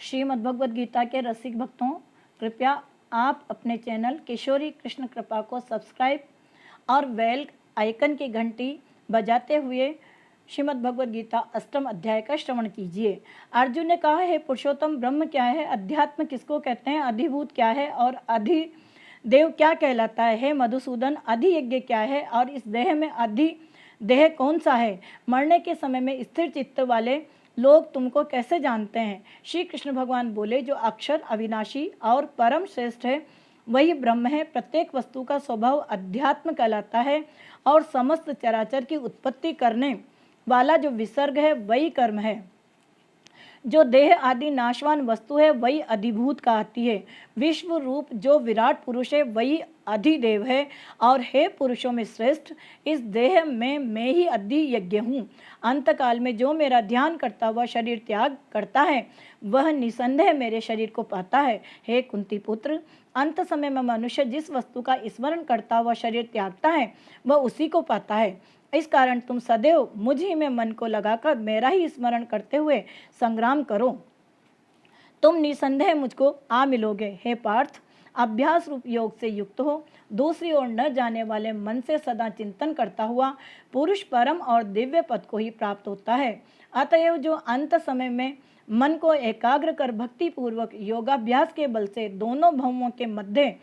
श्रीमद्भगवद गीता के रसिक भक्तों, कृपया आप अपने चैनल किशोरी कृष्ण कृपा को सब्सक्राइब और बेल आइकन की घंटी बजाते हुए श्रीमद्भगवद गीता अष्टम अध्याय का श्रवण कीजिए। अर्जुन ने कहा है, पुरुषोत्तम ब्रह्म क्या है, अध्यात्म किसको कहते हैं, अधिभूत क्या है और अधिदेव क्या कहलाता है। हे मधुसूदन, अधियज्ञ क्या है और इस देह में अधिदेह कौन सा है। मरने के समय में स्थिर चित्त वाले लोग तुमको कैसे जानते हैं। श्री कृष्ण भगवान बोले, जो अक्षर अविनाशी और परम श्रेष्ठ है वही ब्रह्म है। प्रत्येक वस्तु का स्वभाव अध्यात्म कहलाता है और समस्त चराचर की उत्पत्ति करने वाला जो विसर्ग है वही कर्म है। जो देह आदि नाशवान वस्तु है वही अधिभूत कहती है। विश्व रूप जो विराट पुरुष है वही अधिदेव है। और हे पुरुषों में श्रेष्ठ, इस देह में मैं ही अधियज्ञ हूँ। अंतकाल में जो मेरा ध्यान करता हुआ शरीर त्याग करता है वह निसंदेह मेरे शरीर को पाता है। हे कुंती पुत्र, अंत समय में मनुष्य जिस वस्तु का स्मरण करता हुआ शरीर त्यागता है वह उसी को पाता है। इस कारण तुम सदैव मुझ ही में मन को लगाकर मेरा ही स्मरण करते हुए संग्राम करो, तुम निसंदेह मुझको आ मिलोगे। हे पार्थ, अभ्यास रूप योग से युक्त हो दूसरी ओर न जाने वाले मन से सदा चिंतन करता हुआ पुरुष परम और दिव्य पद को ही प्राप्त होता है। अतएव जो अंत समय में मन को एकाग्र कर भक्ति पूर्वक योगाभ्यास के बल से दोनों भवों के मध्य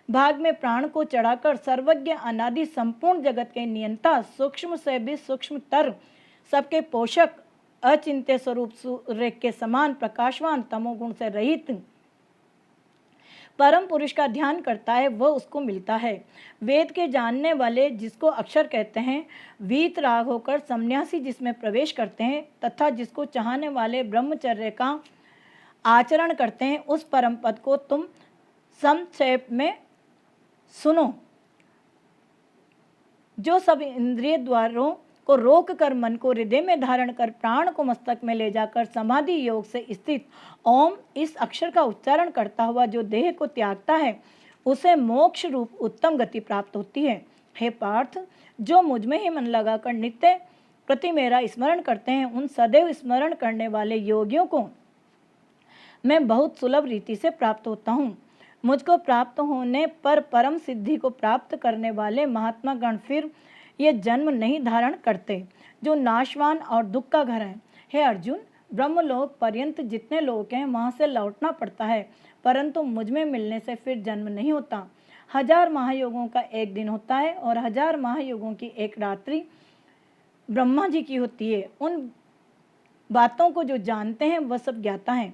भाग में प्राण को चढ़ाकर सर्वज्ञ अनादि संपूर्ण जगत के नियंता, सूक्ष्म से भी सूक्ष्मतर, सबके पोषक, अचिंत्य स्वरूप सूर्य के समान प्रकाशवान, तमोगुण से रहित परम पुरुष का ध्यान करता है वह उसको मिलता है। वेद के जानने वाले जिसको अक्षर कहते हैं, वीतराग होकर सन्यासी जिसमें प्रवेश करते हैं तथा जिसको चाहने वाले ब्रह्मचर्य का आचरण करते हैं, उस परम पद को तुम संक्षेप में सुनो। जो सब इंद्रिय द्वारों को रोक कर मन को हृदय में धारण कर प्राण को मस्तक में ले जाकर समाधि योग से स्थित ओम इस अक्षर का उच्चारण करता हुआ जो देह को त्यागता है उसे मोक्ष रूप उत्तम गति प्राप्त होती है। हे पार्थ, जो मुझ में ही मन लगाकर नित्य प्रति मेरा स्मरण करते हैं उन सदैव स्मरण करने वाले योगियों को मैं बहुत सुलभ रीति से प्राप्त होता हूँ। मुझको प्राप्त होने पर परम सिद्धि को प्राप्त करने वाले महात्मा गण फिर ये जन्म नहीं धारण करते जो नाशवान और दुख का घर है। हे अर्जुन, ब्रह्मलोक पर्यंत जितने लोग हैं वहाँ से लौटना पड़ता है, परंतु मुझ में मिलने से फिर जन्म नहीं होता। 1000 महायुगों का एक दिन होता है और 1000 महायुगों की एक रात्रि ब्रह्मा जी की होती है। उन बातों को जो जानते हैं वह सब ज्ञाता है।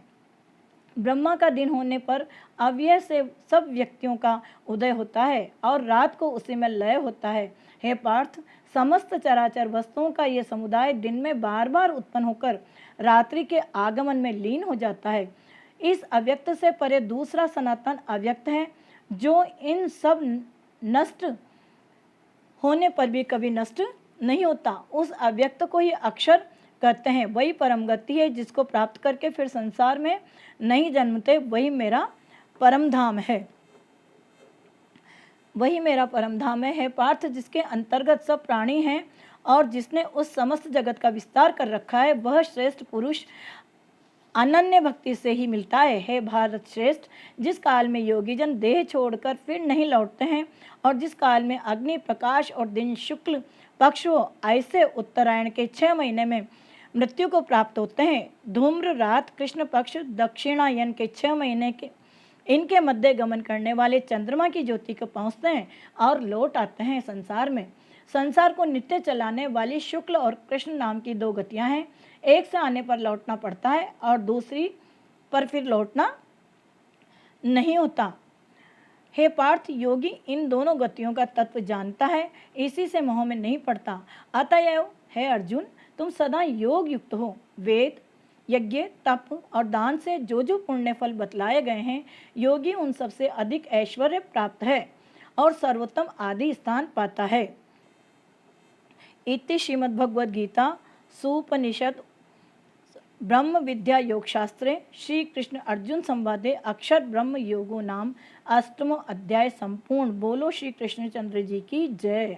ब्रह्मा का दिन होने पर अव्यय से सब व्यक्तियों का उदय होता है और रात को उसी में लय होता है। हे पार्थ, समस्त चराचर वस्तुओं का ये समुदाय दिन में बार बार उत्पन्न होकर रात्रि के आगमन में लीन हो जाता है। इस अव्यक्त से परे दूसरा सनातन अव्यक्त है जो इन सब नष्ट होने पर भी कभी नष्ट नहीं होता। उस अव्यक्त को ही अक्षर कहते हैं। वही परम गति है जिसको प्राप्त करके फिर संसार में नहीं जन्मते। वही मेरा परम धाम है, वही मेरा परम धाम है। हे पार्थ, जिसके अंतर्गत सब प्राणी हैं और जिसने उस समस्त जगत का विस्तार कर रखा है वह श्रेष्ठ पुरुष अनन्य भक्ति से ही मिलता है। हे भारत श्रेष्ठ, जिस काल में योगी जन देह छोड़कर फिर नहीं लौटते हैं और जिस काल में अग्नि प्रकाश और दिन शुक्ल पक्ष हो, ऐसे उत्तरायण के 6 महीने में मृत्यु को प्राप्त होते हैं। धूम्र रात कृष्ण पक्ष दक्षिणायन के 6 महीने के इनके मध्य गमन करने वाले चंद्रमा की ज्योति को पहुँचते हैं और लौट आते हैं संसार में। संसार को नित्य चलाने वाली शुक्ल और कृष्ण नाम की 2 गतियाँ हैं। एक से आने पर लौटना पड़ता है और दूसरी पर फिर लौटना नहीं होता। हे पार्थ, योगी इन दोनों गतियों का तत्व जानता है, इसी से मोह में नहीं पड़ता। अतएव हे अर्जुन, तुम सदा योग युक्त हो। वेद, यज्ञ, तप और दान से जो जो पुण्य फल बतलाए गए हैं, योगी उन सबसे अधिक ऐश्वर्य प्राप्त है और सर्वोत्तम आदि स्थान पाता है। इति श्रीमद्भगवद गीता सुपनिषद ब्रह्म विद्या योग शास्त्रे श्री कृष्ण अर्जुन संवादे अक्षर ब्रह्म योगो नाम 8वां अध्याय संपूर्ण। बोलो श्री कृष्णचंद्र जी की जय।